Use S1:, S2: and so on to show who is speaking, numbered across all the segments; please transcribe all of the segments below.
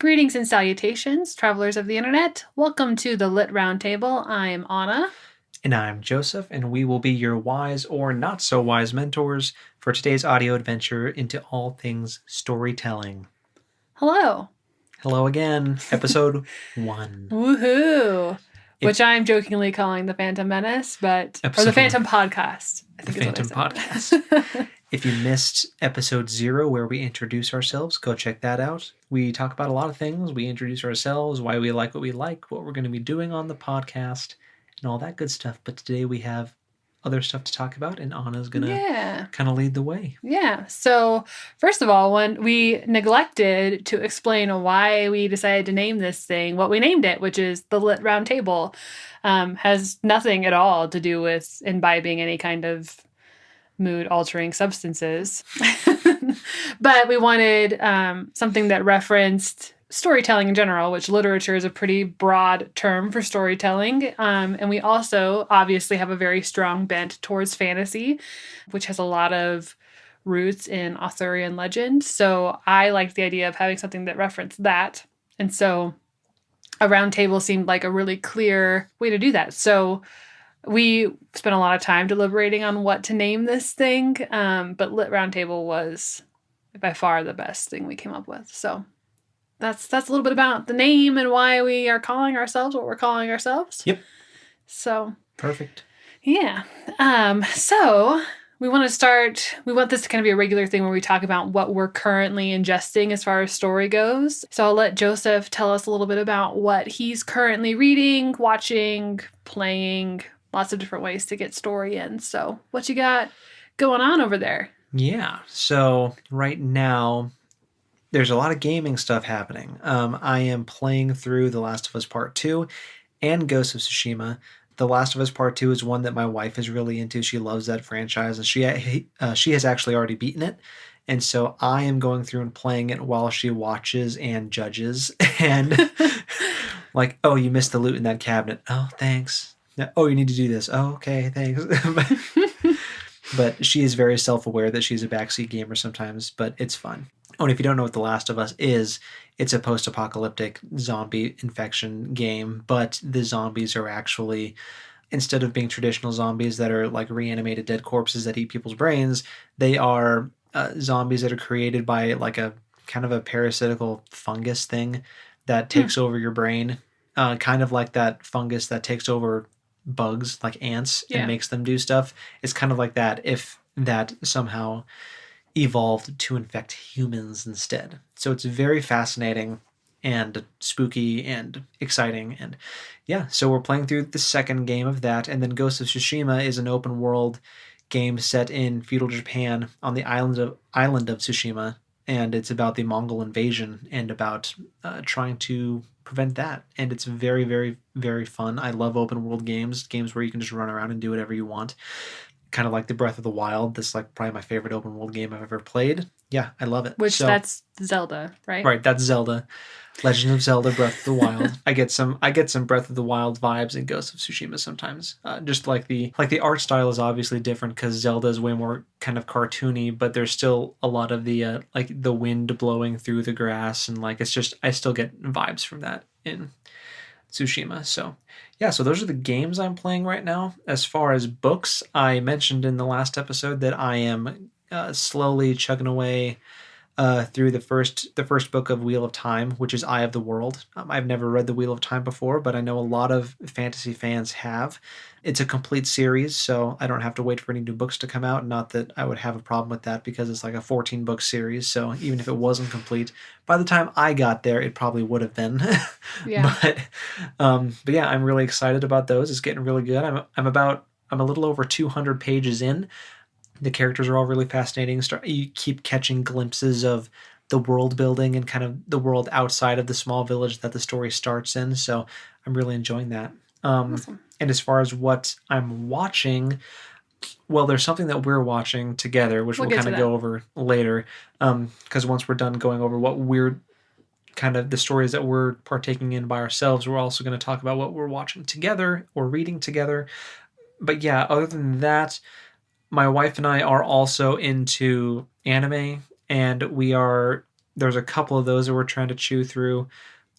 S1: Greetings and salutations, travelers of the internet. Welcome to the Lit Roundtable. I'm Anna.
S2: And I'm Joseph, and we will be your wise or not so wise mentors for today's audio adventure into all things storytelling.
S1: Hello.
S2: Hello again, episode 1.
S1: Woohoo! Which I'm jokingly calling the Phantom Menace, or the Phantom Podcast.
S2: The Phantom Podcast. If you missed episode 0 where we introduce ourselves, go check that out. We talk about a lot of things. We introduce ourselves, why we like what we like, what we're going to be doing on the podcast, and all that good stuff. But today we have other stuff to talk about, and Anna's going to kind of lead the way.
S1: Yeah. So first of all, when we neglected to explain why we decided to name this thing, what we named it, which is the Lit Round Table, has nothing at all to do with imbibing any kind of mood-altering substances. But we wanted something that referenced storytelling in general, which literature is a pretty broad term for storytelling. And we also obviously have a very strong bent towards fantasy, which has a lot of roots in Arthurian legend. So I liked the idea of having something that referenced that. And so a round table seemed like a really clear way to do that. So we spent a lot of time deliberating on what to name this thing, but Lit Roundtable was by far the best thing we came up with. So that's a little bit about the name and why we are calling ourselves what we're calling ourselves.
S2: Yep.
S1: So
S2: perfect.
S1: Yeah. So we want this to kind of be a regular thing where we talk about what we're currently ingesting as far as story goes. So I'll let Joseph tell us a little bit about what he's currently reading, watching, playing, lots of different ways to get story in. So what you got going on over there?
S2: Yeah. So right now, there's a lot of gaming stuff happening. I am playing through The Last of Us Part 2 and Ghost of Tsushima. The Last of Us Part 2 is one that my wife is really into. She loves that franchise, and she has actually already beaten it. And so I am going through and playing it while she watches and judges. And like, oh, you missed the loot in that cabinet. Oh, thanks. Oh, you need to do this. Oh, okay, thanks. But she is very self-aware that she's a backseat gamer sometimes, but it's fun. Oh, and if you don't know what The Last of Us is, it's a post-apocalyptic zombie infection game, but the zombies are actually, instead of being traditional zombies that are like reanimated dead corpses that eat people's brains, they are zombies that are created by like a kind of a parasitical fungus thing that takes over your brain, kind of like that fungus that takes over bugs like ants and makes them do stuff. It's kind of like that if that somehow evolved to infect humans instead. So it's very fascinating and spooky and exciting. And yeah, so we're playing through the second game of that. And then Ghost of Tsushima is an open world game set in feudal Japan on the island of Tsushima. And it's about the Mongol invasion and about trying to prevent that. And it's very, very, very fun. I love open world games where you can just run around and do whatever you want. Kind of like the Breath of the Wild. That's like probably my favorite open world game I've ever played. Yeah, I love it.
S1: That's Zelda, right?
S2: Right, that's Zelda. Legend of Zelda, Breath of the Wild. I get some Breath of the Wild vibes in Ghost of Tsushima sometimes. Just like the art style is obviously different because Zelda is way more kind of cartoony, but there's still a lot of the like the wind blowing through the grass, and like it's just I still get vibes from that in Tsushima. So yeah, so those are the games I'm playing right now. As far as books, I mentioned in the last episode that I am slowly chugging away through the first book of Wheel of Time, which is Eye of the World. I've never read the Wheel of Time before, but I know a lot of fantasy fans have. It's a complete series, so I don't have to wait for any new books to come out. Not that I would have a problem with that because it's like a 14-book series, so even if it wasn't complete, by the time I got there, it probably would have been.
S1: Yeah.
S2: But yeah, I'm really excited about those. It's getting really good. I'm a little over 200 pages in. The characters are all really fascinating. You keep catching glimpses of the world building and kind of the world outside of the small village that the story starts in. So I'm really enjoying that.
S1: Awesome.
S2: And as far as what I'm watching, well, there's something that we're watching together, which we'll kind of go over later. Because once we're done going over what we're kind of the stories that we're partaking in by ourselves, we're also going to talk about what we're watching together or reading together. But yeah, other than that, my wife and I are also into anime, and we are there's a couple of those that we're trying to chew through.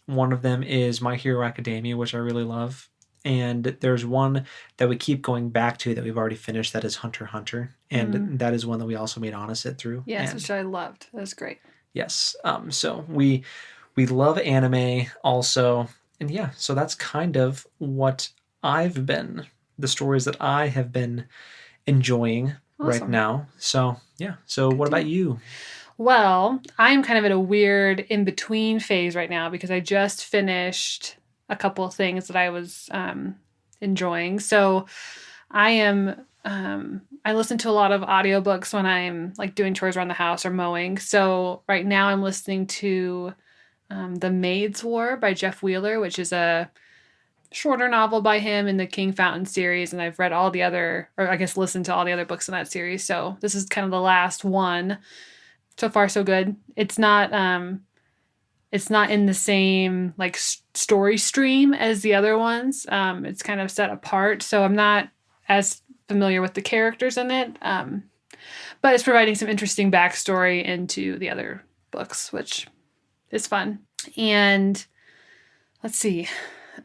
S2: One of them is My Hero Academia, which I really love. And there's one that we keep going back to that we've already finished, that is Hunter. And that is one that we also made Anna sit through.
S1: Yes,
S2: and
S1: which I loved. That was great.
S2: Yes. So we love anime also. And yeah, so that's kind of what the stories that I have been enjoying right now. So yeah. So what about you?
S1: Well, I'm kind of in a weird in-between phase right now because I just finished a couple of things that I was enjoying. So I am I listen to a lot of audiobooks when I'm like doing chores around the house or mowing. So right now I'm listening to The Maid's War by Jeff Wheeler, which is a shorter novel by him in the King Fountain series, and I've read all the other, or I guess listened to all the other books in that series. So this is kind of the last one. So far, so good. It's not in the same like story stream as the other ones. It's kind of set apart, so I'm not as familiar with the characters in it. But it's providing some interesting backstory into the other books, which is fun. And let's see.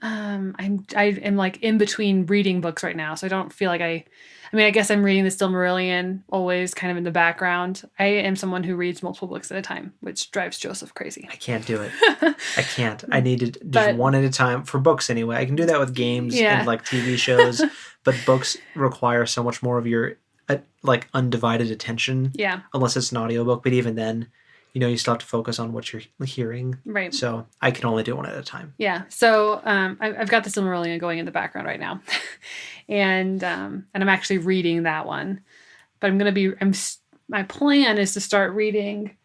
S1: I am like in between reading books right now, so I don't feel like I guess I'm reading the Silmarillion always kind of in the background. I am someone who reads multiple books at a time, which drives Joseph crazy.
S2: I can't do it. I can't. I need to just one at a time for books anyway. I can do that with games and like TV shows, but books require so much more of your like undivided attention.
S1: Yeah.
S2: Unless it's an audiobook, but even then, you still have to focus on what you're hearing.
S1: Right.
S2: So I can only do one at a time.
S1: Yeah. So I've got the Silmarillion going in the background right now, and I'm actually reading that one. But my plan is to start reading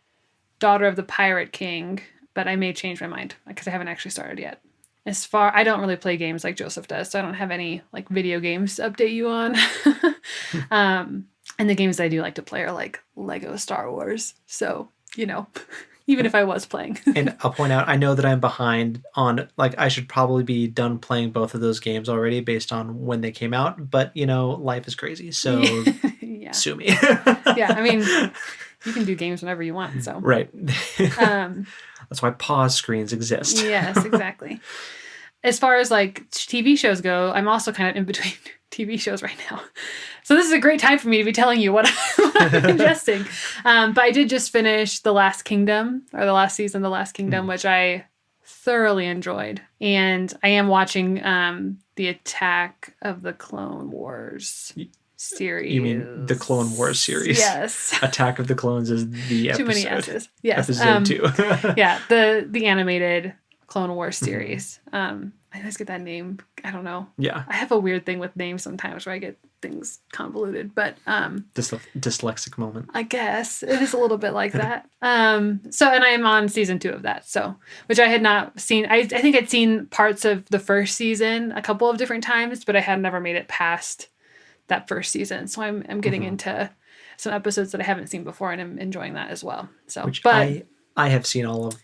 S1: Daughter of the Pirate King, but I may change my mind because I haven't actually started yet. I don't really play games like Joseph does, so I don't have any like video games to update you on. And the games I do like to play are like Lego Star Wars. So even if I was playing.
S2: And I'll point out, I know that I'm behind on, like, I should probably be done playing both of those games already based on when they came out, but, life is crazy, so sue me.
S1: Yeah, I mean, you can do games whenever you want, so.
S2: Right. That's why pause screens exist.
S1: Yes, exactly. As far as, like, TV shows go, I'm also kind of in between TV shows right now. So this is a great time for me to be telling you what I'm ingesting. But I did just finish The Last Kingdom, or the last season of The Last Kingdom, which I thoroughly enjoyed. And I am watching the Attack of the Clone Wars series.
S2: You mean the Clone Wars series?
S1: Yes.
S2: Attack of the Clones is the episode.
S1: Too many S's. Yes.
S2: Episode 2.
S1: Yeah, the animated Clone Wars series. I always get that name. I don't know.
S2: Yeah.
S1: I have a weird thing with names sometimes where I get things convoluted, but
S2: dyslexic moment.
S1: I guess it is a little bit like that. So, and I am on season 2 of that. So, which I had not seen. I think I'd seen parts of the first season a couple of different times, but I had never made it past that first season. So I'm getting into some episodes that I haven't seen before, and I'm enjoying that as well. So,
S2: which I have seen all of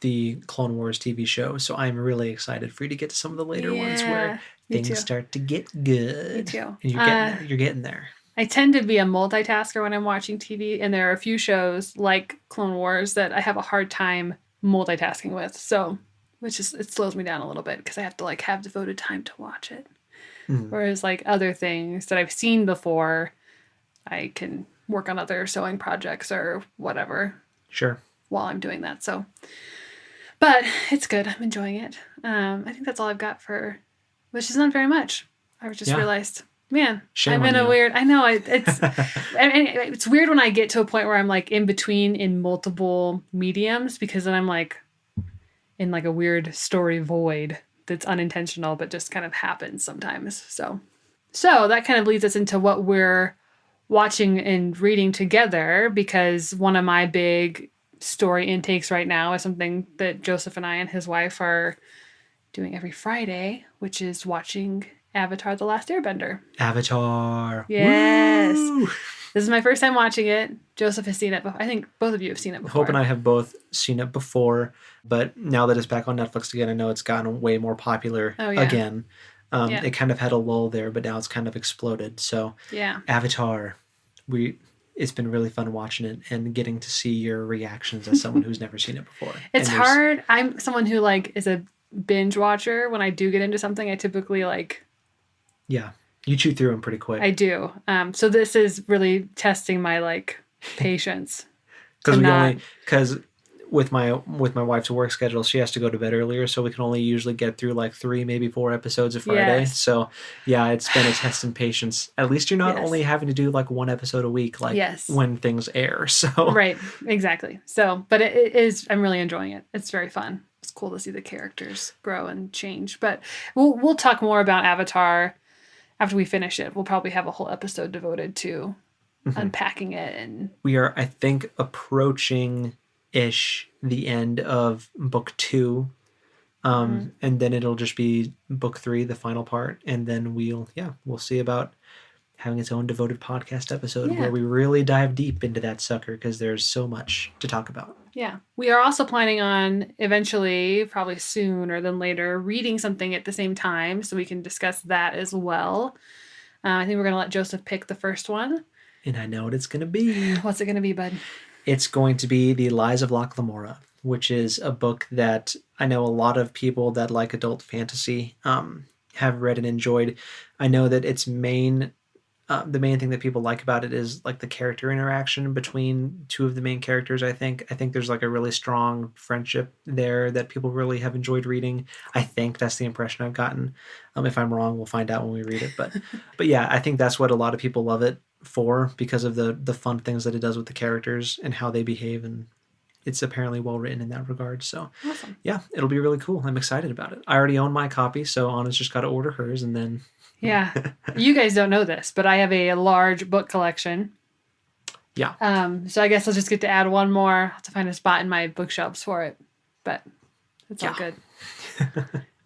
S2: the Clone Wars TV show, so I'm really excited for you to get to some of the later ones where things start to get good.
S1: Me too.
S2: And you're getting there.
S1: I tend to be a multitasker when I'm watching TV, and there are a few shows like Clone Wars that I have a hard time multitasking with. So, it slows me down a little bit because I have to like have devoted time to watch it. Whereas like other things that I've seen before, I can work on other sewing projects or whatever.
S2: Sure.
S1: While I'm doing that. So, but it's good. I'm enjoying it. I think that's all I've got which is not very much. I just realized, man,
S2: shame
S1: I'm in
S2: on
S1: a
S2: you.
S1: weird, I know it's weird when I get to a point where I'm like in between in multiple mediums, because then I'm like in like a weird story void that's unintentional, but just kind of happens sometimes. So that kind of leads us into what we're watching and reading together, because one of my big story intakes right now is something that Joseph and I and his wife are doing every Friday, which is watching Avatar: The Last Airbender.
S2: Avatar.
S1: Yes.
S2: Woo!
S1: This is my first time watching it. Joseph has seen it before. I think both of you have seen it before.
S2: Hope and I have both seen it before, but now that it's back on Netflix again, I know it's gotten way more popular again. It kind of had a lull there, but now it's kind of exploded. So
S1: yeah.
S2: Avatar, it's been really fun watching it and getting to see your reactions as someone who's never seen it before.
S1: It's hard. I'm someone who like is a binge watcher. When I do get into something, I typically like.
S2: Yeah, you chew through them pretty quick.
S1: I do. So this is really testing my like patience.
S2: Because with my wife's work schedule, she has to go to bed earlier, so we can only usually get through like 3, maybe 4 episodes a Friday.
S1: Yes.
S2: So yeah, it's been a test in patience. At least you're not only having to do like 1 episode a week, like when things air. So
S1: right, exactly. So, but it is. I'm really enjoying it. It's very fun. It's cool to see the characters grow and change. But we'll talk more about Avatar after we finish it. We'll probably have a whole episode devoted to unpacking it. And
S2: we are, I think, approaching the end of book 2. And then it'll just be book 3, the final part. And then we'll see about having its own devoted podcast episode where we really dive deep into that sucker, because there's so much to talk about.
S1: Yeah. We are also planning on eventually, probably sooner than later, reading something at the same time so we can discuss that as well. I think we're going to let Joseph pick the first one.
S2: And I know what it's going to be.
S1: What's it going to be, bud?
S2: It's going to be The Lies of Locke Lamora, which is a book that I know a lot of people that like adult fantasy have read and enjoyed. I know that its the main thing that people like about it is like the character interaction between 2 of the main characters. I think there's like a really strong friendship there that people really have enjoyed reading. I think that's the impression I've gotten. If I'm wrong, we'll find out when we read it. But yeah, I think that's what a lot of people love it for, because of the fun things that it does with the characters and how they behave, and it's apparently well written in that regard. So
S1: awesome.
S2: Yeah, it'll be really cool. I'm excited about it. I already own my copy, so Anna's just got to order hers, and then
S1: yeah. You guys don't know this, but I have a large book collection.
S2: Yeah.
S1: So I guess I'll just get to add one more. I'll have to find a spot in my bookshelves for it, but it's all good.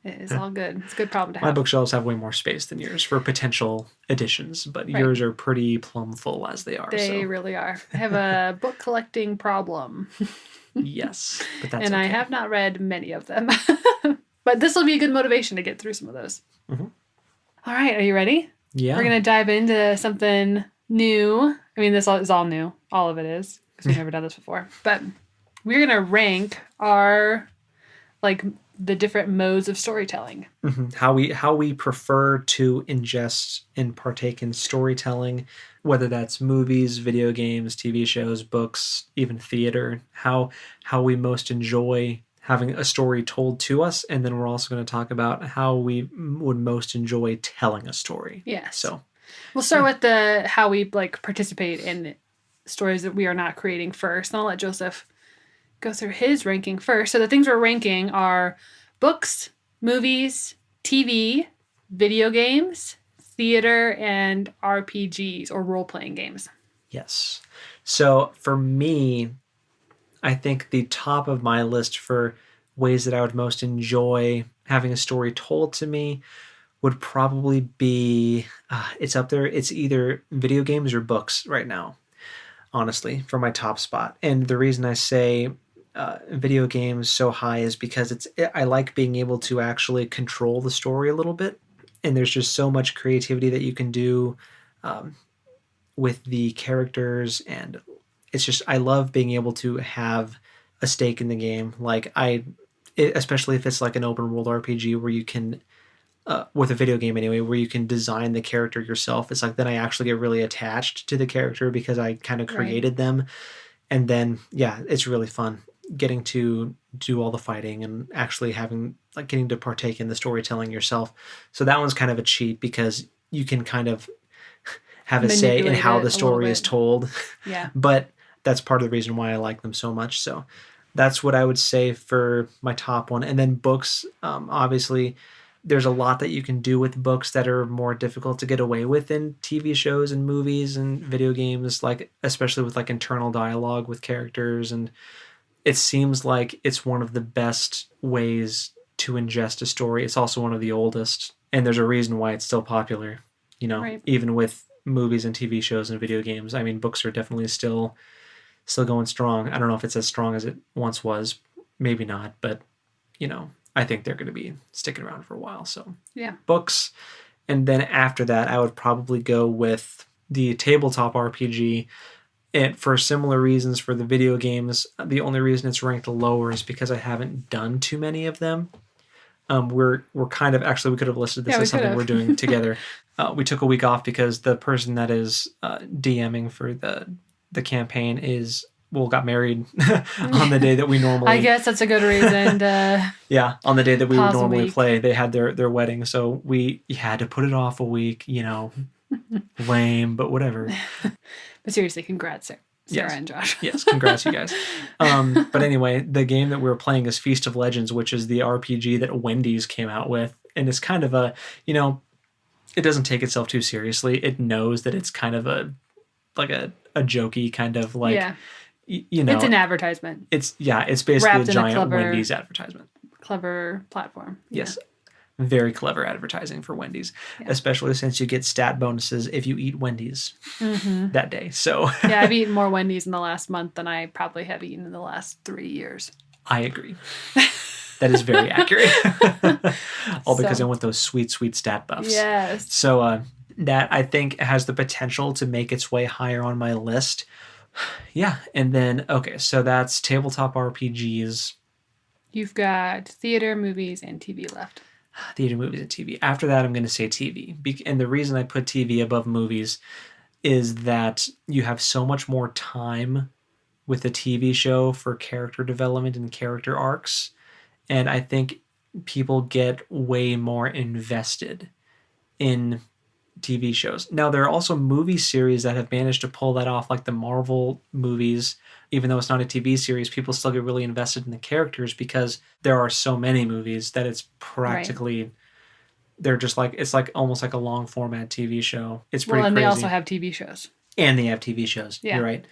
S1: It is all good. It's a good problem to have.
S2: My bookshelves have way more space than yours for potential additions, but yours are pretty plumb full as they are.
S1: They really are. I have a book collecting problem.
S2: Yes, but that's
S1: and
S2: okay.
S1: I have not read many of them. But this will be a good motivation to get through some of those.
S2: Mm-hmm.
S1: All right, are you ready?
S2: Yeah.
S1: We're going to dive into something new. I mean, this is all new. All of it is, because we've never done this before. But we're going to rank our, like, the different modes of storytelling.
S2: Mm-hmm. How we prefer to ingest and partake in storytelling, whether that's movies, video games, TV shows, books, even theater. How we most enjoy having a story told to us, and then we're also going to talk about how we would most enjoy telling a story.
S1: Yes.
S2: So
S1: we'll start with how we like participate in stories that we are not creating first. And I'll let Joseph go through his ranking first. So the things we're ranking are books, movies, TV, video games, theater, and RPGs, or role-playing games.
S2: Yes. So for me, I think the top of my list for ways that I would most enjoy having a story told to me would probably be, it's up there. It's either video games or books right now, honestly, for my top spot. And the reason I say video games so high is because I like being able to actually control the story a little bit. And there's just so much creativity that you can do with the characters, and it's just, I love being able to have a stake in the game. Like especially if it's like an open world RPG where you can, with a video game anyway, where you can design the character yourself. It's like, then I actually get really attached to the character because I kind of created them. And then, yeah, it's really fun getting to do all the fighting and actually getting to partake in the storytelling yourself. So that one's kind of a cheat because you can kind of have a say in how the story is told.
S1: Yeah.
S2: But that's part of the reason why I like them so much. So that's what I would say for my top one. And then books, obviously, there's a lot that you can do with books that are more difficult to get away with in TV shows and movies and video games, like especially with like internal dialogue with characters. And it seems like it's one of the best ways to ingest a story. It's also one of the oldest, and there's a reason why it's still popular, even with movies and TV shows and video games. I mean, books are definitely still going strong. I don't know if it's as strong as it once was. Maybe not, but I think they're going to be sticking around for a while. So
S1: yeah,
S2: books. And then after that, I would probably go with the tabletop RPG. And for similar reasons for the video games, the only reason it's ranked lower is because I haven't done too many of them. We're kind of, actually, we could have listed this as something we're doing together. We took a week off because the person that is DMing for the campaign got married on the day that we normally.
S1: I guess that's a good reason to.
S2: Yeah, on the day that we would normally
S1: week.
S2: play, they had their wedding, so we had to put it off a week. Lame, but whatever.
S1: But seriously, congrats, Sarah
S2: Yes.
S1: and Josh.
S2: Yes, congrats, you guys. But anyway, the game that we were playing is Feast of Legends, which is the RPG that Wendy's came out with. And it's kind of a, it doesn't take itself too seriously. It knows that it's kind of a jokey kind of like,
S1: it's an advertisement.
S2: It's basically a giant Wendy's advertisement.
S1: Clever platform.
S2: Yes. Very clever advertising for Wendy's, especially since you get stat bonuses if you eat Wendy's that day. So
S1: yeah, I've eaten more Wendy's in the last month than I probably have eaten in the last 3 years.
S2: I agree. That is very accurate. All because I want those sweet, sweet stat buffs.
S1: Yes.
S2: So that, I think, has the potential to make its way higher on my list. Yeah. And then, okay, so that's tabletop RPGs.
S1: You've got theater, movies, and TV left.
S2: Theater, movies, and TV. After that, I'm going to say TV. And the reason I put TV above movies is that you have so much more time with a TV show for character development and character arcs. And I think people get way more invested in TV shows. Now, there are also movie series that have managed to pull that off, like the Marvel movies. Even though it's not a TV series, people still get really invested in the characters because there are so many movies that it's practically, they're just like, it's like almost like a long format TV show. It's pretty crazy.
S1: They also have TV shows.
S2: And they have TV shows.
S1: Yeah.
S2: You're right.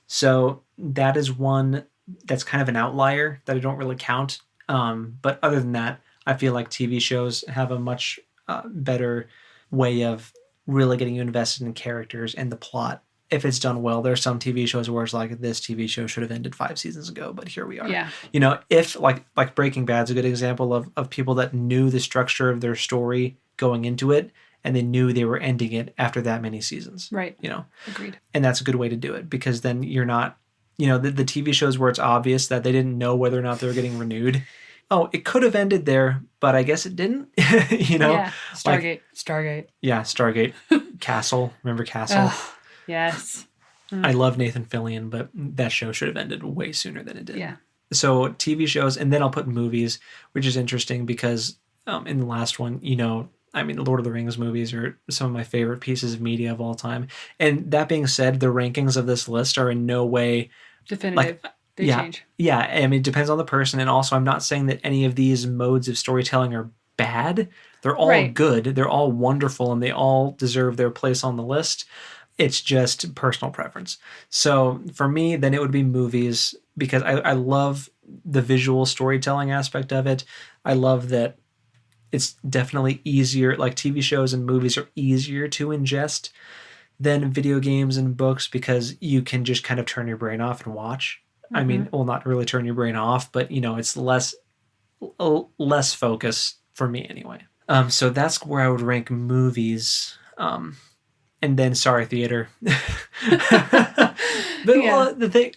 S2: So that is one that's kind of an outlier that I don't really count. But other than that, I feel like TV shows have a much better way of really getting you invested in characters and the plot. If it's done well, there's some TV shows where it's like, this TV show should have ended 5 seasons ago, but here we are.
S1: Yeah.
S2: If like Breaking Bad's a good example of people that knew the structure of their story going into it, and they knew they were ending it after that many seasons.
S1: Right. Agreed.
S2: And that's a good way to do it, because then you're not, the TV shows where it's obvious that they didn't know whether or not they were getting renewed. Oh, it could have ended there, but I guess it didn't.
S1: Yeah. Stargate.
S2: Yeah, Stargate. Castle. Remember Castle?
S1: Yes.
S2: I love Nathan Fillion, but that show should have ended way sooner than it did.
S1: Yeah.
S2: So TV shows, and then I'll put movies, which is interesting because in the last one, the Lord of the Rings movies are some of my favorite pieces of media of all time. And that being said, the rankings of this list are in no way
S1: definitive. They change.
S2: Yeah. It depends on the person. And also, I'm not saying that any of these modes of storytelling are bad. They're all good. They're all wonderful, and they all deserve their place on the list. It's just personal preference. So for me, then it would be movies, because I love the visual storytelling aspect of it. I love that it's definitely easier, like TV shows and movies are easier to ingest than video games and books, because you can just kind of turn your brain off and watch. Mm-hmm. Not really turn your brain off, but it's less focus for me anyway. So that's where I would rank movies. And then, theater. But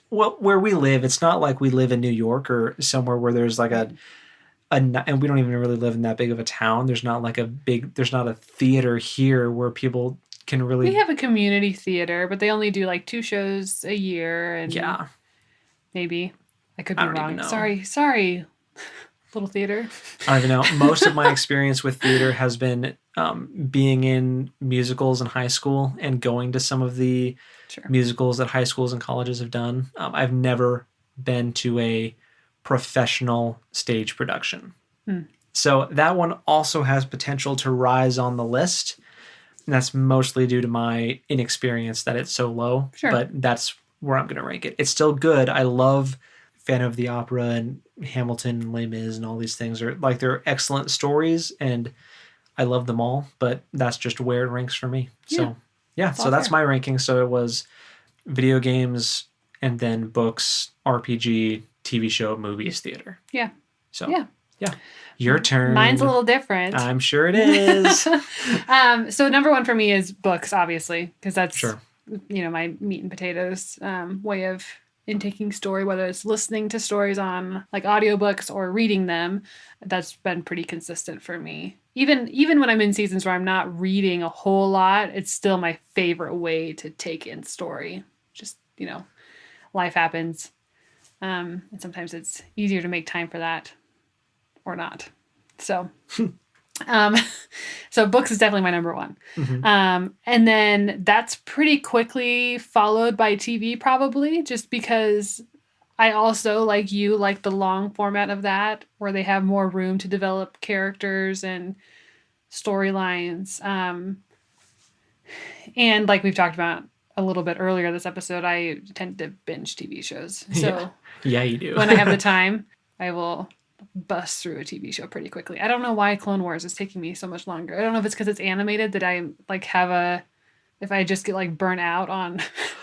S2: where we live, it's not like we live in New York or somewhere where there's like and we don't even really live in that big of a town. There's not a theater here where people can really.
S1: We have a community theater, but they only do like 2 shows a year, and maybe I could be wrong. Sorry. Little theater.
S2: I don't even know. Most of my experience with theater has been being in musicals in high school and going to some of the musicals that high schools and colleges have done. I've never been to a professional stage production. So that one also has potential to rise on the list. And that's mostly due to my inexperience that it's so low. Sure. But that's where I'm going to rank it. It's still good. I love Phantom of the Opera and Hamilton and Les Mis and all these things. They're excellent stories, and I love them all, but that's just where it ranks for me. So that's my ranking. So it was video games, and then books, RPG, TV show, movies, theater.
S1: Yeah.
S2: So yeah. Your turn.
S1: Mine's a little different.
S2: I'm sure it is.
S1: So number 1 for me is books, obviously, because that's my meat and potatoes way of intaking story, whether it's listening to stories on like audiobooks or reading them. That's been pretty consistent for me. Even when I'm in seasons where I'm not reading a whole lot, it's still my favorite way to take in story. Just, life happens. And sometimes it's easier to make time for that or not. So, so books is definitely my number one. And then that's pretty quickly followed by TV probably, just because I also, like you, like the long format of that, where they have more room to develop characters and storylines. And like we've talked about a little bit earlier this episode, I tend to binge TV shows. So
S2: yeah, you do.
S1: when I have the time, I will bust through a TV show pretty quickly. I don't know why Clone Wars is taking me so much longer. I don't know if it's because it's animated that I like if I just get like burnt out on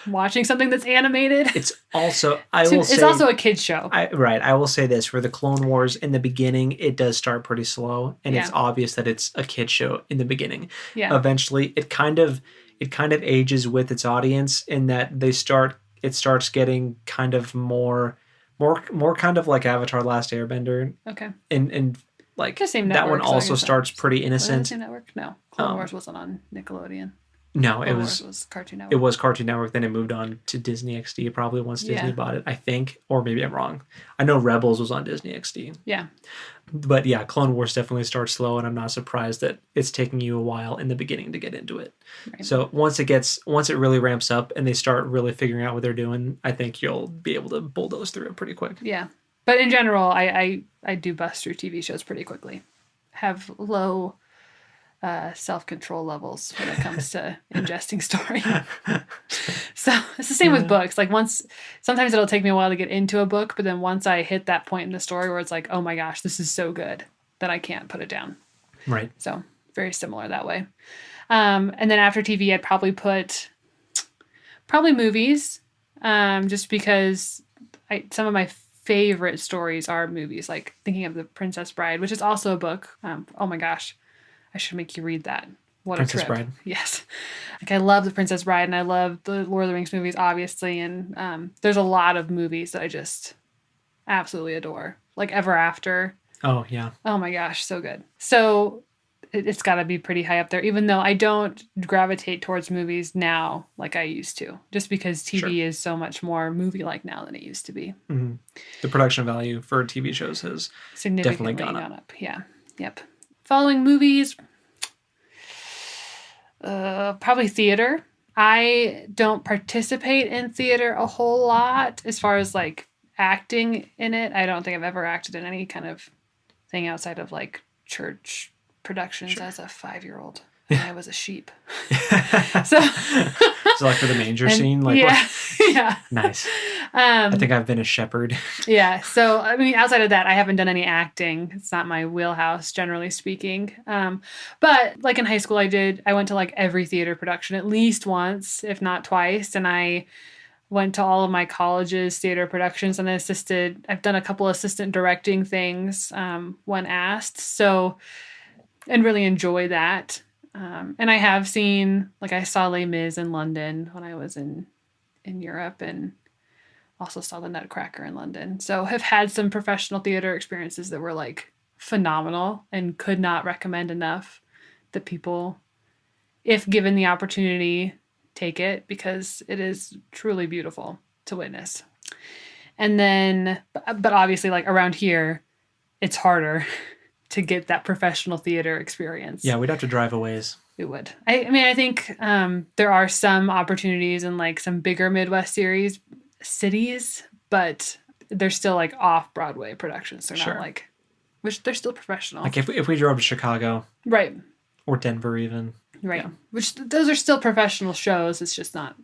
S1: watching something that's animated.
S2: It's also,
S1: it's also a kid's show.
S2: I will say this, for the Clone Wars in the beginning, it does start pretty slow, and it's obvious that it's a kid's show in the beginning.
S1: Yeah.
S2: Eventually, it kind of ages with its audience in that it starts getting kind of more kind of like Avatar: Last Airbender.
S1: Okay.
S2: And like
S1: the same
S2: that
S1: network,
S2: one also starts pretty innocent.
S1: Was it the same network? No. Clone Wars wasn't on Nickelodeon.
S2: No,
S1: Clone Wars was Cartoon Network.
S2: It was Cartoon Network. Then it moved on to Disney XD probably once Disney bought it, I think. Or maybe I'm wrong. I know Rebels was on Disney XD.
S1: Yeah.
S2: But yeah, Clone Wars definitely starts slow, and I'm not surprised that it's taking you a while in the beginning to get into it. Right. So once it really ramps up and they start really figuring out what they're doing, I think you'll be able to bulldoze through it pretty quick.
S1: Yeah. But in general, I do bust through TV shows pretty quickly. Have low self-control levels when it comes to ingesting story. So it's the same with books. Like sometimes it'll take me a while to get into a book, but then once I hit that point in the story where it's like, oh my gosh, this is so good, that I can't put it down.
S2: Right.
S1: So very similar that way. And then after TV, I'd probably put movies, just because some of my favorite stories are movies, like thinking of The Princess Bride, which is also a book. Oh my gosh. I should make you read that. What
S2: Princess
S1: a trip.
S2: Bride.
S1: Yes. Like I love The Princess Bride and I love the Lord of the Rings movies, obviously. And there's a lot of movies that I just absolutely adore. Like Ever After.
S2: Oh, yeah.
S1: Oh my gosh, so good. So it's got to be pretty high up there, even though I don't gravitate towards movies now like I used to, just because TV is so much more movie-like now than it used to be.
S2: Mm-hmm. The production value for TV shows has
S1: significantly
S2: definitely gone up.
S1: Yeah. Yep. Following movies, probably theater. I don't participate in theater a whole lot as far as like acting in it. I don't think I've ever acted in any kind of thing outside of like church productions as a 5-year-old. I was a sheep. So
S2: like for the manger scene, like
S1: yeah.
S2: Nice. I think I've been a shepherd.
S1: Yeah. So I mean, outside of that, I haven't done any acting. It's not my wheelhouse, generally speaking. But like in high school, I went to like every theater production at least once, if not twice, and I went to all of my college's theater productions and I've done a couple assistant directing things when asked. So, and really enjoy that. And I have seen, like I saw Les Mis in London when I was in Europe, and also saw The Nutcracker in London. So have had some professional theater experiences that were like phenomenal and could not recommend enough that people, if given the opportunity, take it, because it is truly beautiful to witness. And then, but obviously like around here, it's harder to get that professional theater experience.
S2: Yeah, we'd have to drive a ways.
S1: We would. I mean, I think there are some opportunities in like some bigger Midwest cities, but they're still like off-Broadway productions. They're not like, which they're still professional.
S2: Like if we drove to Chicago.
S1: Right.
S2: Or Denver even.
S1: Right. Yeah. Which those are still professional shows. It's just not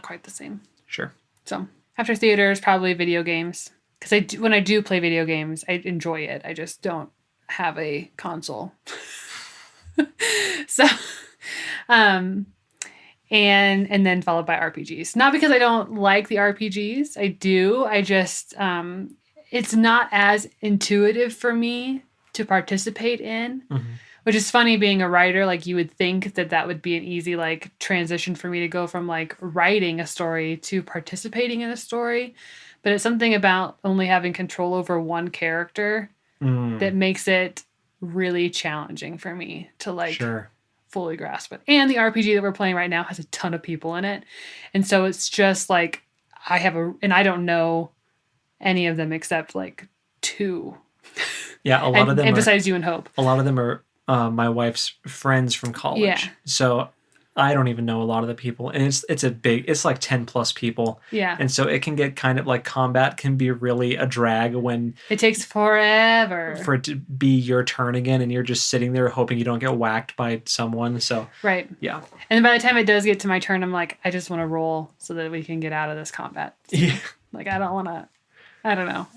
S1: quite the same.
S2: Sure. So
S1: after theaters, probably video games. Because when I do play video games, I enjoy it. I just don't have a console. So, and then followed by RPGs. Not because I don't like the RPGs. I do. I just, it's not as intuitive for me to participate in.
S2: Mm-hmm.
S1: Which is funny being a writer. Like you would think that that would be an easy like transition for me to go from like writing a story to participating in a story. But it's something about only having control over one character that makes it really challenging for me to like
S2: Sure.
S1: fully grasp it. And the RPG that we're playing right now has a ton of people in it. And so it's just like and I don't know any of them except like two.
S2: Yeah, a lot of them
S1: and
S2: are,
S1: besides you and Hope.
S2: a lot of them are my wife's friends from college.
S1: Yeah.
S2: So I don't even know a lot of the people, and it's like 10 plus people.
S1: Yeah.
S2: And so it can get kind of like combat can be really a drag when
S1: it takes forever
S2: for it to be your turn again, and you're just sitting there hoping you don't get whacked by someone. So
S1: right.
S2: Yeah.
S1: And by the time it does get to my turn, I'm like, I just want to roll so that we can get out of this combat.
S2: Yeah.
S1: Like I don't want to. I don't know.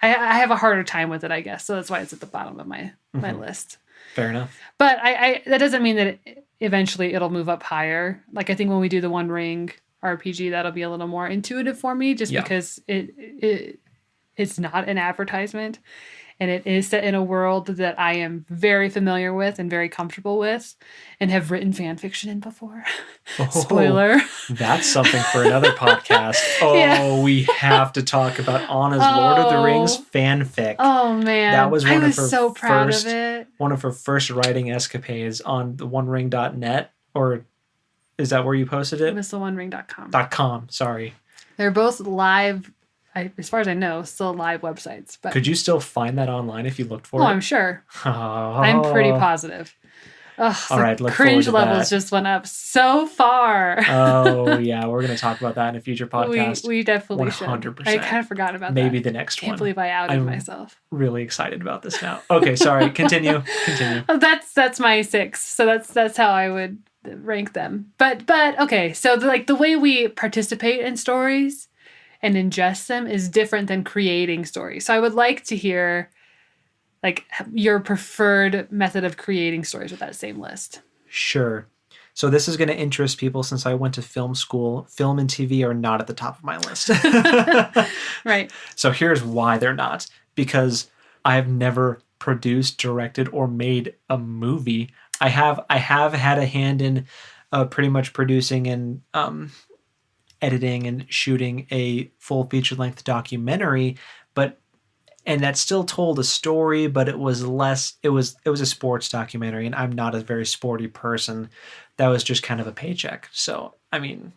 S1: I have a harder time with it, I guess. So that's why it's at the bottom of my list.
S2: Fair enough.
S1: But I that doesn't mean that eventually it'll move up higher. Like I think when we do the One Ring RPG, that'll be a little more intuitive for me, just because it's not an advertisement, and it is set in a world that I am very familiar with and very comfortable with, and have written fan fiction in before. Spoiler.
S2: That's something for another podcast. Oh, we have to talk about Anna's Lord of the Rings fanfic.
S1: Oh man,
S2: that was
S1: I was so proud of it.
S2: One of her first writing escapades on the OneRing.net, or is that where you posted it?
S1: It was the OneRing.com.
S2: .com. Sorry.
S1: They're both live. As far as I know, still live websites. But
S2: could you still find that online if you looked for it?
S1: Oh, I'm sure.
S2: Oh.
S1: I'm pretty positive. Ugh,
S2: all right, look
S1: cringe
S2: forward to
S1: levels
S2: that.
S1: just went up so far.
S2: Oh yeah, we're gonna talk about that in a future podcast.
S1: We definitely
S2: 100%.
S1: should. I kind of forgot about
S2: Maybe
S1: that.
S2: the next one.
S1: Can't believe I outed myself.
S2: Really excited about this now. Okay, sorry. Continue.
S1: Oh, that's my 6. So that's how I would rank them. But okay, so the way we participate in stories and ingest them is different than creating stories. So I would like to hear like your preferred method of creating stories with that same list.
S2: Sure. So this is going to interest people since I went to film school. Film and TV are not at the top of my list.
S1: Right.
S2: So here's why they're not. Because I have never produced, directed, or made a movie. I have had a hand in pretty much producing and editing and shooting a full feature-length documentary, and that still told a story, but it was a sports documentary, and I'm not a very sporty person. That was just kind of a paycheck. So, I mean,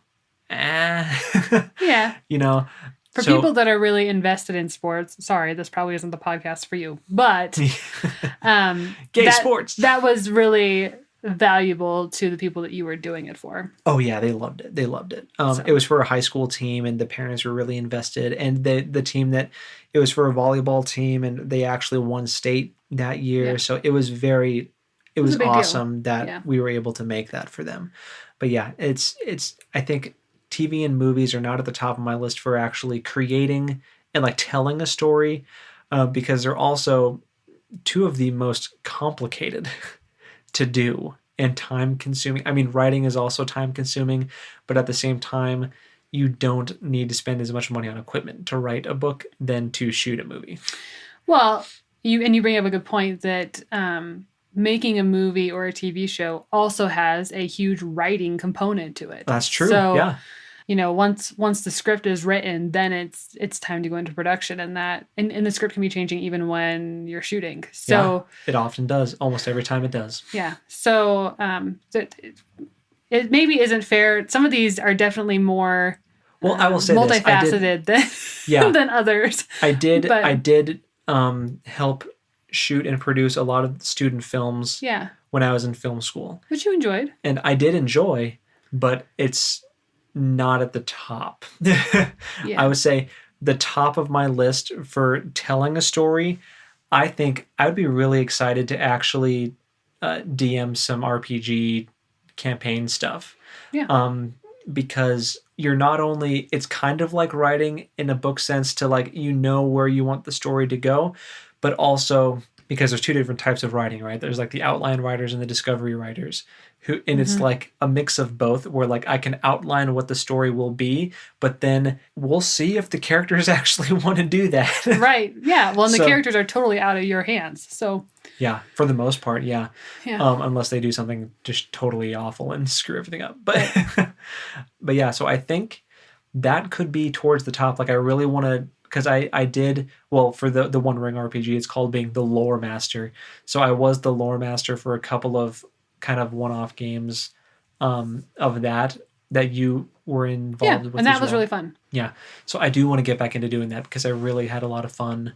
S1: yeah.
S2: You know,
S1: for people that are really invested in sports, sorry, this probably isn't the podcast for you, but
S2: sports.
S1: That was really valuable to the people that you were doing it for.
S2: Oh yeah, they loved it. It was for a high school team, and the parents were really invested. And the team that it was for a volleyball team, and they actually won state that year. Yeah. So it was awesome that we were able to make that for them. But yeah, it's I think TV and movies are not at the top of my list for actually creating and like telling a story, because they're also two of the most complicated to do and time consuming. I mean, writing is also time consuming, but at the same time, you don't need to spend as much money on equipment to write a book than to shoot a movie.
S1: Well, you bring up a good point that making a movie or a TV show also has a huge writing component to it.
S2: That's true.
S1: So,
S2: yeah.
S1: You know, once the script is written, then it's time to go into production, and the script can be changing even when you're shooting. So
S2: yeah, it often does. Almost every time it does.
S1: Yeah. So it maybe isn't fair. Some of these are definitely more
S2: I will say
S1: multifaceted than others.
S2: I did help shoot and produce a lot of student films when I was in film school.
S1: Which you enjoyed.
S2: And I did enjoy, but it's not at the top. I would say the top of my list for telling a story, I think I would be really excited to actually DM some RPG campaign stuff.
S1: Yeah.
S2: Because you're not only, it's kind of like writing in a book sense to like, where you want the story to go, but also because there's two different types of writing, right? There's like the outline writers and the discovery writers and it's
S1: Mhm.
S2: like a mix of both where like I can outline what the story will be, but then we'll see if the characters actually want to do that.
S1: Right. Yeah. Well, and the
S2: So-
S1: characters are totally out of your hands. So,
S2: Yeah, for the most part, yeah.
S1: yeah.
S2: Unless they do something just totally awful and screw everything up. But but yeah, so I think that could be towards the top. Like I really want to, because I did well for the One Ring RPG. It's called being the lore master. So I was the lore master for a couple of kind of one-off games of that you were involved with.
S1: And that
S2: as
S1: was
S2: well.
S1: really fun.
S2: Yeah, so I do want to get back into doing that because I really had a lot of fun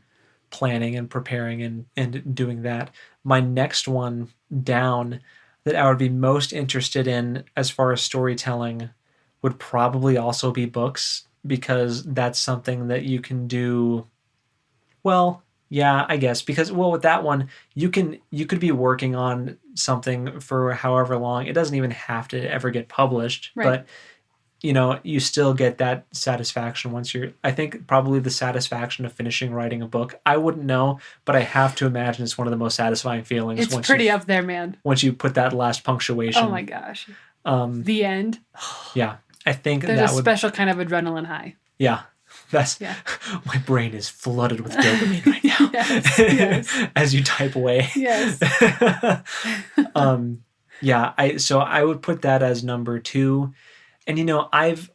S2: planning and preparing and doing that. My next one down that I would be most interested in as far as storytelling would probably also be books because that's something that you can do well. Yeah, I guess because with that one you could be working on something for however long. It doesn't even have to ever get published,
S1: Right.
S2: but you still get that satisfaction once I think probably the satisfaction of finishing writing a book. I wouldn't know, but I have to imagine it's one of the most satisfying feelings.
S1: It's pretty up there, man.
S2: Once you put that last punctuation.
S1: Oh my gosh. The end.
S2: Yeah. I think
S1: there's
S2: that
S1: a special kind of adrenaline high.
S2: Yeah. That's my brain is flooded with dopamine right now.
S1: Yes.
S2: As you type away.
S1: Yes.
S2: Yeah, I would put that as number 2. And I've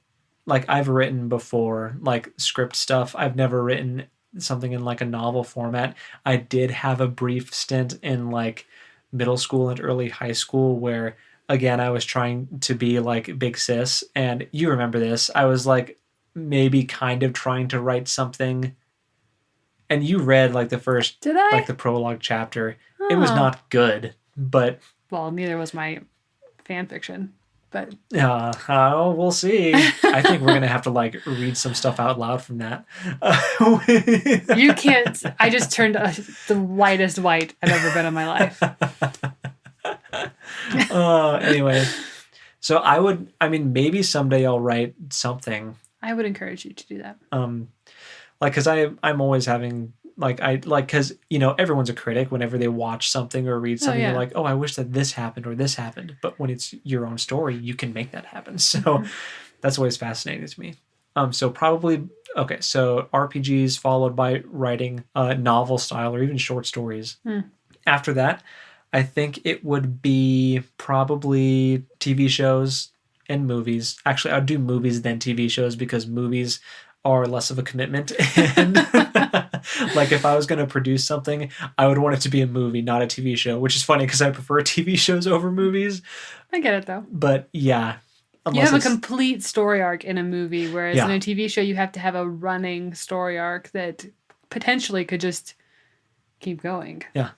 S2: written before like script stuff. I've never written something in like a novel format. I did have a brief stint in like middle school and early high school where again I was trying to be like big sis, and you remember this. I was like maybe kind of trying to write something, and you read like the first
S1: Did I?
S2: like the prologue chapter.
S1: Oh.
S2: It was not good, but
S1: well, neither was my fan fiction. But
S2: we'll see. I think we're gonna have to like read some stuff out loud from that.
S1: You can't. I just turned the whitest white I've ever been in my life.
S2: Anyway, so I mean, maybe someday I'll write something.
S1: I would encourage you to do that.
S2: Like, cause I'm always having because everyone's a critic whenever they watch something or read something.
S1: yeah.
S2: They're like, oh, I wish that this happened or this happened. But when it's your own story, you can make that happen. So that's always fascinating to me. So probably okay. So RPGs followed by writing novel style or even short stories. After that, I think it would be probably TV shows and movies. Actually, I'd do movies than TV shows because movies are less of a commitment. And like if I was going to produce something, I would want it to be a movie, not a TV show, which is funny because I prefer TV shows over movies.
S1: I get it though.
S2: But yeah.
S1: You have a complete story arc in a movie, whereas in a TV show you have to have a running story arc that potentially could just keep going.
S2: Yeah.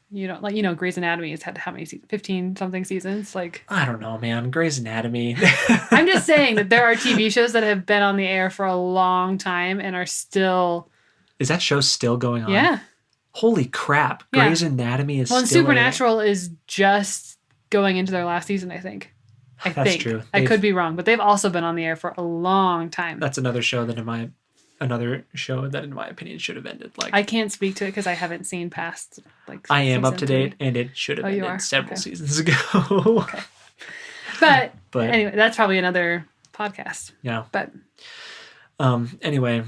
S1: Grey's Anatomy has had how many seasons? 15 something seasons? Like
S2: I don't know, man. Grey's Anatomy.
S1: I'm just saying that there are TV shows that have been on the air for a long time and are still.
S2: Is that show still going on?
S1: Yeah.
S2: Holy crap.
S1: Yeah.
S2: Grey's Anatomy is
S1: and
S2: still
S1: Supernatural is just going into their last season, I think.
S2: That's true.
S1: I could be wrong, but they've also been on the air for a long time.
S2: That's another show that in my opinion should have ended. Like
S1: I can't speak to it because I haven't seen past
S2: I am up to date, and it should have ended several seasons ago.
S1: Okay. But anyway, that's probably another podcast.
S2: Yeah.
S1: But
S2: anyway,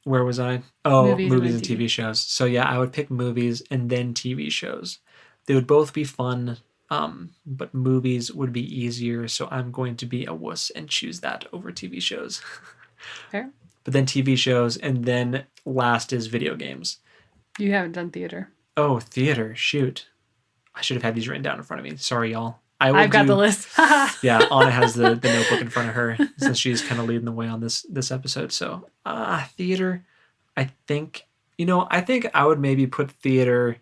S2: where was I? Oh, movies and
S1: TV.
S2: TV shows. So yeah, I would pick movies and then TV shows. They would both be fun, but movies would be easier. So I'm going to be a wuss and choose that over TV shows.
S1: Fair.
S2: But then TV shows, and then last is video games.
S1: You haven't done theater.
S2: Oh, theater. Shoot. I should have had these written down in front of me. Sorry, y'all.
S1: I've got the list.
S2: Yeah, Anna has the notebook in front of her since she's kind of leading the way on this episode. So, theater. I think I would maybe put theater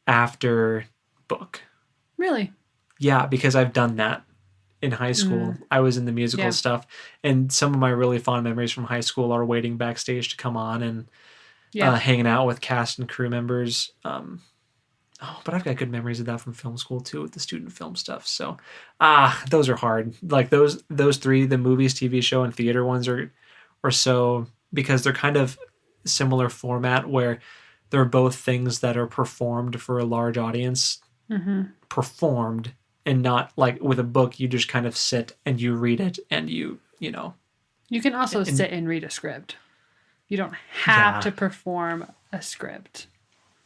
S2: after book.
S1: Really? Yeah,
S2: because I've done that in high school. I was in the musical stuff, and some of my really fond memories from high school are waiting backstage to come on and hanging out with cast and crew members. But I've got good memories of that from film school too, with the student film stuff. So, those are hard. Like those three, the movies, TV show, and theater ones are so, because they're kind of similar format where they're both things that are performed for a large audience, performed, and not like with a book, you just kind of sit and you read it and you know.
S1: You can also sit and read a script. You don't have to perform a script.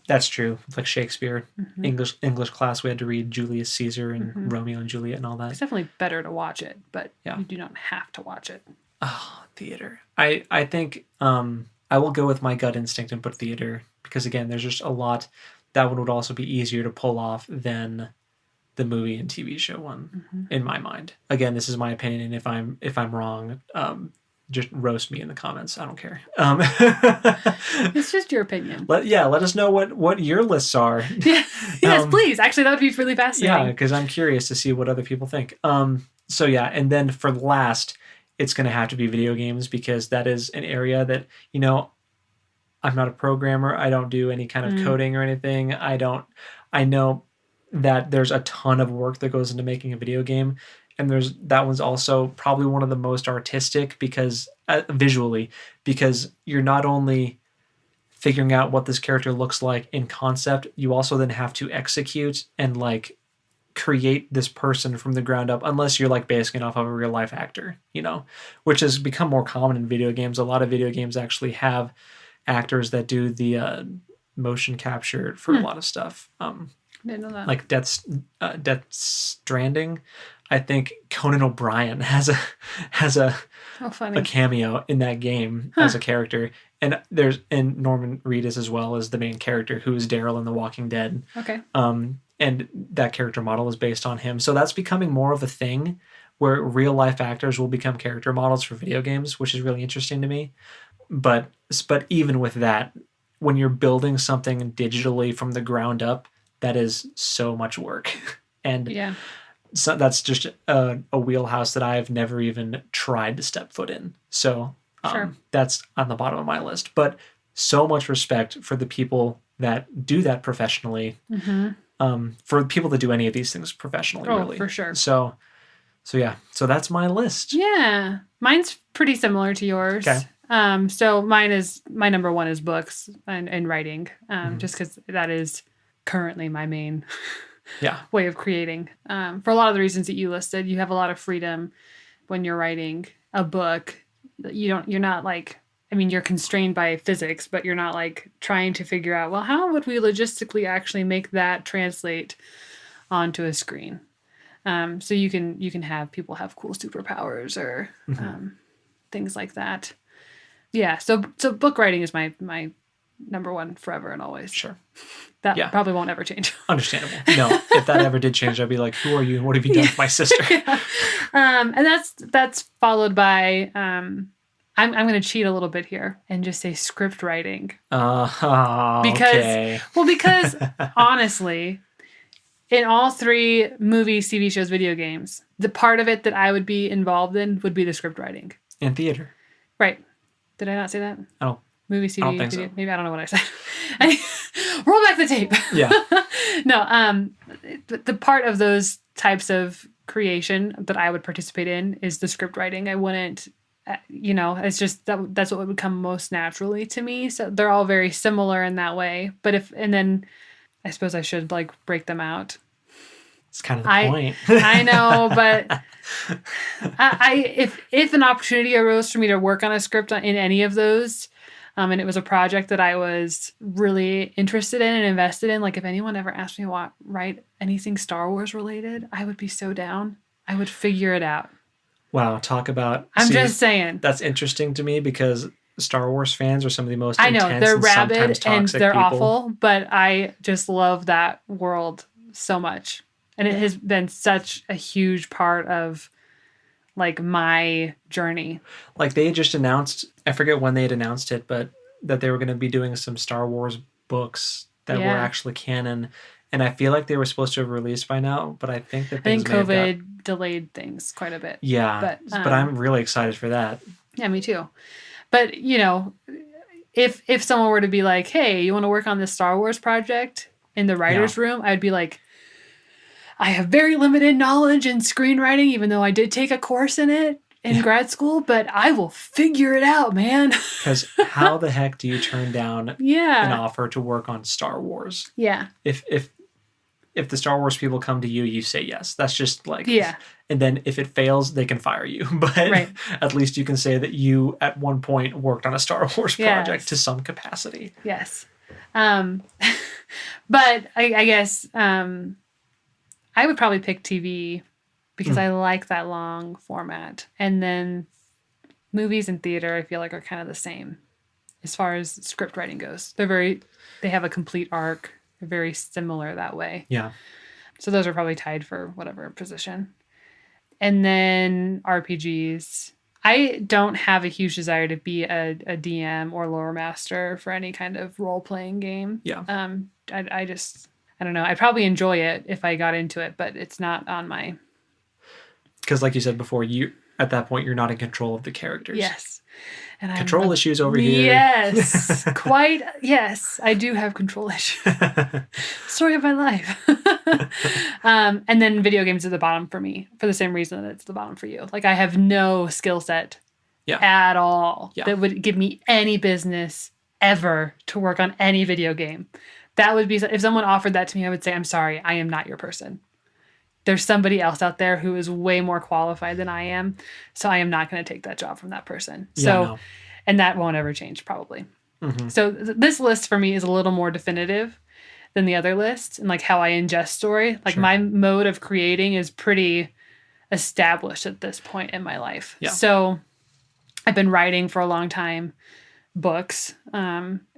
S2: That's true. Like Shakespeare, English class, we had to read Julius Caesar and Romeo and Juliet and all that.
S1: It's definitely better to watch it, but you do not have to watch it.
S2: Oh, theater. I think I will go with my gut instinct and put theater because, again, there's just a lot that one would also be easier to pull off than the movie and TV show one, in my mind. Again, this is my opinion, and if I'm wrong, just roast me in the comments. I don't care.
S1: It's just your opinion.
S2: Let us know what your lists are.
S1: Yes, please. Actually, that would be really fascinating.
S2: Yeah, because I'm curious to see what other people think. So yeah, and then for last, it's going to have to be video games because that is an area that, I'm not a programmer. I don't do any kind of coding or anything. I know that there's a ton of work that goes into making a video game. And that one's also probably one of the most artistic because visually, because you're not only figuring out what this character looks like in concept, you also then have to execute and like create this person from the ground up, unless you're like basing it off of a real life actor, which has become more common in video games. A lot of video games actually have actors that do the motion capture for a lot of stuff.
S1: Didn't know that.
S2: Like Death Stranding. I think Conan O'Brien has a cameo in that game as a character, and Norman Reedus as well as the main character who is Daryl in The Walking Dead.
S1: Okay.
S2: And that character model is based on him, so that's becoming more of a thing where real life actors will become character models for video games, which is really interesting to me. But even with that, when you're building something digitally from the ground up, that is so much work. And so that's just a wheelhouse that I've never even tried to step foot in. So that's on the bottom of my list. But so much respect for the people that do that professionally. For people that do any of these things professionally, really.
S1: For sure.
S2: So yeah. So that's my list.
S1: Yeah. Mine's pretty similar to yours.
S2: Okay.
S1: So my number one is books and writing, just because that is currently my main way of creating. For a lot of the reasons that you listed, you have a lot of freedom when you're writing a book. You're not like, you're constrained by physics, but you're not like trying to figure out, well, how would we logistically actually make that translate onto a screen? So you can have people have cool superpowers or things like that. Yeah. So book writing is my number one forever and always.
S2: Sure.
S1: That probably won't ever change.
S2: Understandable. No, if that ever did change, I'd be like, who are you and what have you done with my sister?
S1: And that's followed by, I'm going to cheat a little bit here and just say script writing. Because honestly, in all three movies, TV shows, video games, the part of it that I would be involved in would be the script writing.
S2: And theater.
S1: Right. Did I not say that?
S2: Oh.
S1: Movie, TV,
S2: I don't think
S1: video.
S2: so.
S1: Maybe I don't know what I said. Roll back the tape.
S2: Yeah.
S1: No, the part of those types of creation that I would participate in is the script writing. I wouldn't, it's just that's what would come most naturally to me. So they're all very similar in that way. But then I suppose I should like break them out.
S2: It's kind of the point.
S1: I know, but if an opportunity arose for me to work on a script in any of those, and it was a project that I was really interested in and invested in, like if anyone ever asked me to write anything Star Wars related, I would be so down. I would figure it out.
S2: Wow, talk about...
S1: just saying.
S2: That's interesting to me because Star Wars fans are some of the most
S1: intense
S2: intense
S1: they're
S2: and
S1: rabid
S2: sometimes toxic
S1: and they're
S2: people.
S1: awful, but I just love that world so much. And it has been such a huge part of like my journey.
S2: Like they just announced, I forget when they had announced it, but that they were going to be doing some Star Wars books that were actually canon. And I feel like they were supposed to have released by now, but I think that
S1: COVID delayed things quite a bit.
S2: Yeah, but I'm really excited for that.
S1: Yeah, me too. But, if someone were to be like, hey, you want to work on this Star Wars project in the writer's room, I'd be like, I have very limited knowledge in screenwriting, even though I did take a course in it. in grad school, but I will figure it out, man.
S2: Because how the heck do you turn down an offer to work on Star Wars?
S1: Yeah.
S2: If the Star Wars people come to you, you say yes. That's just like,
S1: yeah.
S2: And then if it fails, they can fire you. But at least you can say that you at one point worked on a Star Wars project to some capacity.
S1: Yes. But I guess I would probably pick TV because I like that long format. And then movies and theater, I feel like, are kind of the same as far as script writing goes. They have a complete arc. They're very similar that way.
S2: Yeah.
S1: So those are probably tied for whatever position. And then RPGs. I don't have a huge desire to be a DM or lore master for any kind of role-playing game.
S2: Yeah.
S1: I don't know. I'd probably enjoy it if I got into it, but it's not on my...
S2: Because like you said before, at that point, you're not in control of the characters.
S1: Yes. And
S2: control issues over here.
S1: Yes. Quite. Yes. I do have control issues. Story of my life. And then video games are the bottom for me for the same reason that it's the bottom for you. Like I have no skill set at all that would give me any business ever to work on any video game. That would be, if someone offered that to me, I would say, I'm sorry, I am not your person. There's somebody else out there who is way more qualified than I am. So I am not going to take that job from that person. And that won't ever change probably. Mm-hmm. So this list for me is a little more definitive than the other list and like how I ingest story. Like my mode of creating is pretty established at this point in my life. Yeah. So I've been writing for a long time. Books,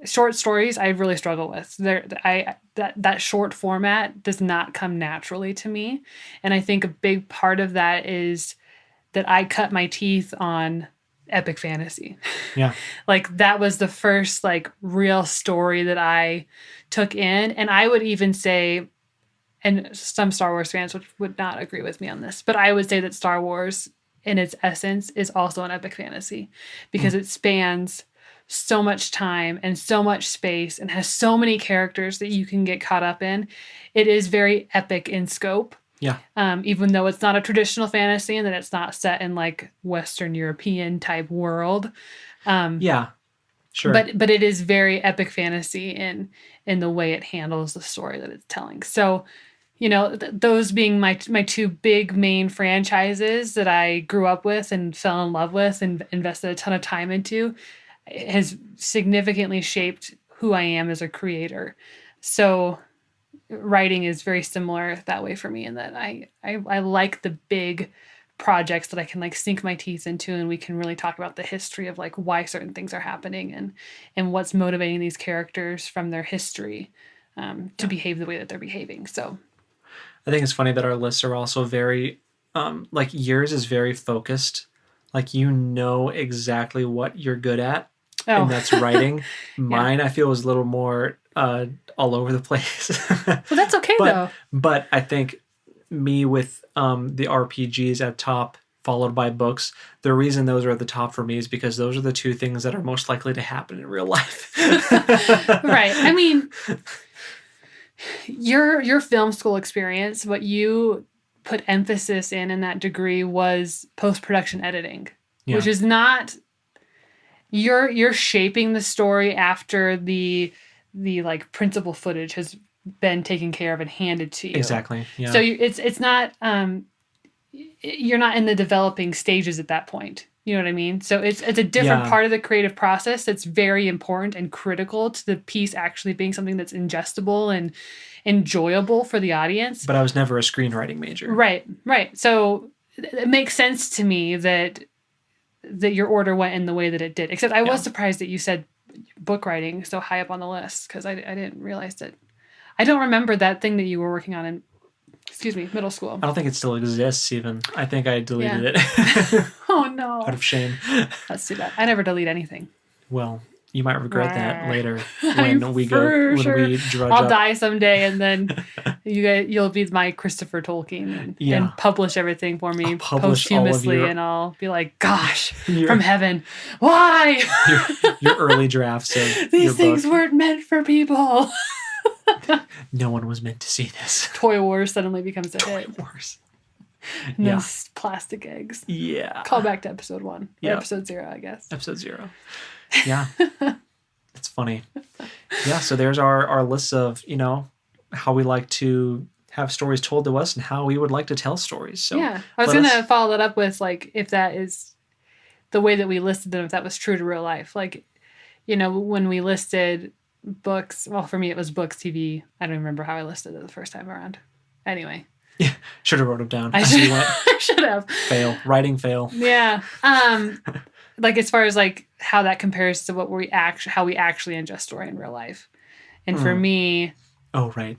S1: short stories I really struggle with. That short format does not come naturally to me, and I think a big part of that is that I cut my teeth on epic fantasy.
S2: Yeah.
S1: Like that was the first like real story that I took in, and I would even say, and some Star Wars fans would not agree with me on this, but I would say that Star Wars in its essence is also an epic fantasy because it spans so much time and so much space and has so many characters that you can get caught up in. It is very epic in scope.
S2: Yeah.
S1: Even though it's not a traditional fantasy and that it's not set in like Western European type world.
S2: Yeah. Sure.
S1: But it is very epic fantasy in the way it handles the story that it's telling. So, you know, those being my two big main franchises that I grew up with and fell in love with and invested a ton of time into, has significantly shaped who I am as a creator. So writing is very similar that way for me in that I like the big projects that I can like sink my teeth into and we can really talk about the history of like why certain things are happening and what's motivating these characters from their history to behave the way that they're behaving. So
S2: I think it's funny that our lists are also very like yours is very focused. Like you know exactly what you're good at. And that's writing. Mine, I feel, is a little more all over the place.
S1: Well, that's okay, though.
S2: But I think me with the RPGs at top, followed by books, the reason those are at the top for me is because those are the two things that are most likely to happen in real life.
S1: Right. I mean, your film school experience, what you put emphasis in that degree was post-production editing, which is not... You're shaping the story after the like principal footage has been taken care of and handed to you.
S2: Exactly. Yeah.
S1: So it's not you're not in the developing stages at that point. You know what I mean? So it's a different part of the creative process that's very important and critical to the piece actually being something that's ingestible and enjoyable for the audience.
S2: But I was never a screenwriting major.
S1: Right. So it makes sense to me that your order went in the way that it did. Except I was surprised that you said book writing so high up on the list because I didn't realize that. I don't remember that thing that you were working on in, middle school.
S2: I don't think it still exists even. I think I deleted it.
S1: Oh, no.
S2: Out of shame.
S1: That's too bad. I never delete anything.
S2: Well, you might regret that later
S1: when we drudge I'll
S2: up.
S1: die someday and then you'll be my Christopher Tolkien and publish everything for me posthumously and I'll be like, gosh, from heaven, why?
S2: your early drafts of
S1: these things weren't meant for people.
S2: No one was meant to see this.
S1: Toy Wars suddenly becomes a hit.
S2: Toy Wars.
S1: And
S2: Yeah.
S1: those plastic eggs.
S2: Yeah.
S1: Call back to episode 1. Or
S2: Yep.
S1: episode 0, I guess.
S2: Episode 0. Yeah. It's funny. Yeah, so there's our list of, how we like to have stories told to us and how we would like to tell stories. So
S1: yeah. I was going to follow that up with, like, if that is the way that we listed them, if that was true to real life. Like, when we listed books, well, for me it was books, TV. I don't remember how I listed it the first time around. Anyway.
S2: Yeah, should have wrote them down.
S1: I should have.
S2: Fail. Writing fail.
S1: Yeah. Like as far as like how that compares to how we actually ingest story in real life. And for me,
S2: oh right,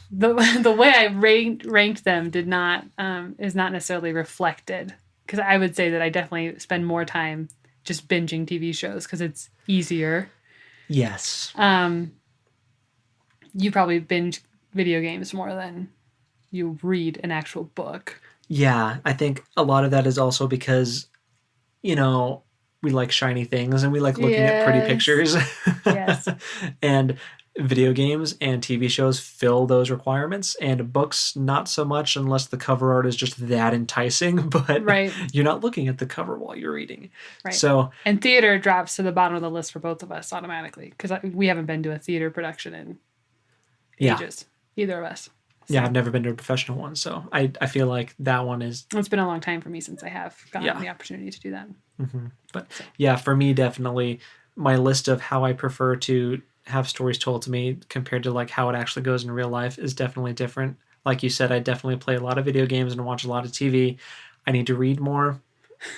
S1: the way I ranked them is not necessarily reflected, because I would say that I definitely spend more time just binging TV shows because it's easier.
S2: Yes.
S1: You probably binge video games more than you read an actual book.
S2: Yeah, I think a lot of that is also because, we like shiny things and we like looking at pretty pictures.
S1: Yes.
S2: And video games and TV shows fill those requirements, and books not so much unless the cover art is just that enticing, but
S1: right.
S2: You're not looking at the cover while you're reading.
S1: Right.
S2: So,
S1: and theater drops to the bottom of the list for both of us automatically, because we haven't been to a theater production in ages, either of us. So.
S2: Yeah, I've never been to a professional one, so I feel like that one is...
S1: It's been a long time for me since I have gotten the opportunity to do that.
S2: Mm-hmm. But yeah, for me, definitely, my list of how I prefer to have stories told to me compared to like how it actually goes in real life is definitely different. Like you said, I definitely play a lot of video games and watch a lot of TV. I need to read more.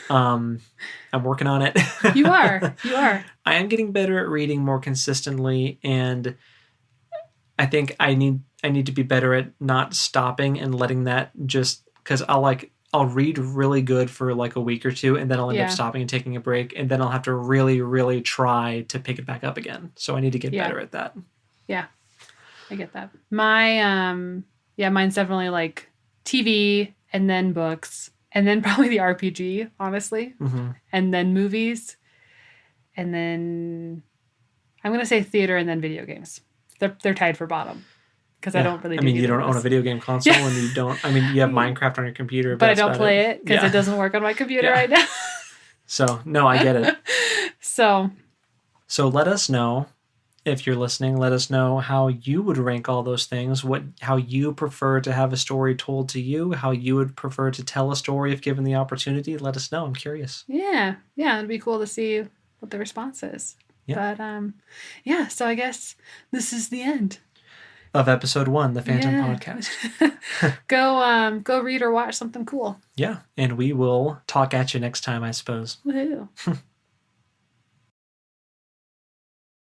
S2: I'm working on it.
S1: You are.
S2: I am getting better at reading more consistently, and I think I need to be better at not stopping and letting that just, because I'll read really good for like a week or two, and then I'll end up stopping and taking a break, and then I'll have to really, really try to pick it back up again. So I need to get better at that.
S1: Yeah, I get that. Mine's definitely like TV, and then books, and then probably the RPG, honestly, and then movies, and then I'm gonna say theater, and then video games. They're tied for bottom. Because I don't really.
S2: You don't own a video game console, and you don't. You have Minecraft on your computer,
S1: but I don't play it because it doesn't work on my computer right now.
S2: So no, I get it.
S1: So
S2: let us know if you're listening. Let us know how you would rank all those things. How you prefer to have a story told to you. How you would prefer to tell a story if given the opportunity. Let us know. I'm curious.
S1: Yeah, it'd be cool to see what the response is. Yeah. But so I guess this is the end
S2: of episode 1, the Phantom Podcast.
S1: Go read or watch something cool.
S2: Yeah, and we will talk at you next time, I suppose.
S1: Woohoo.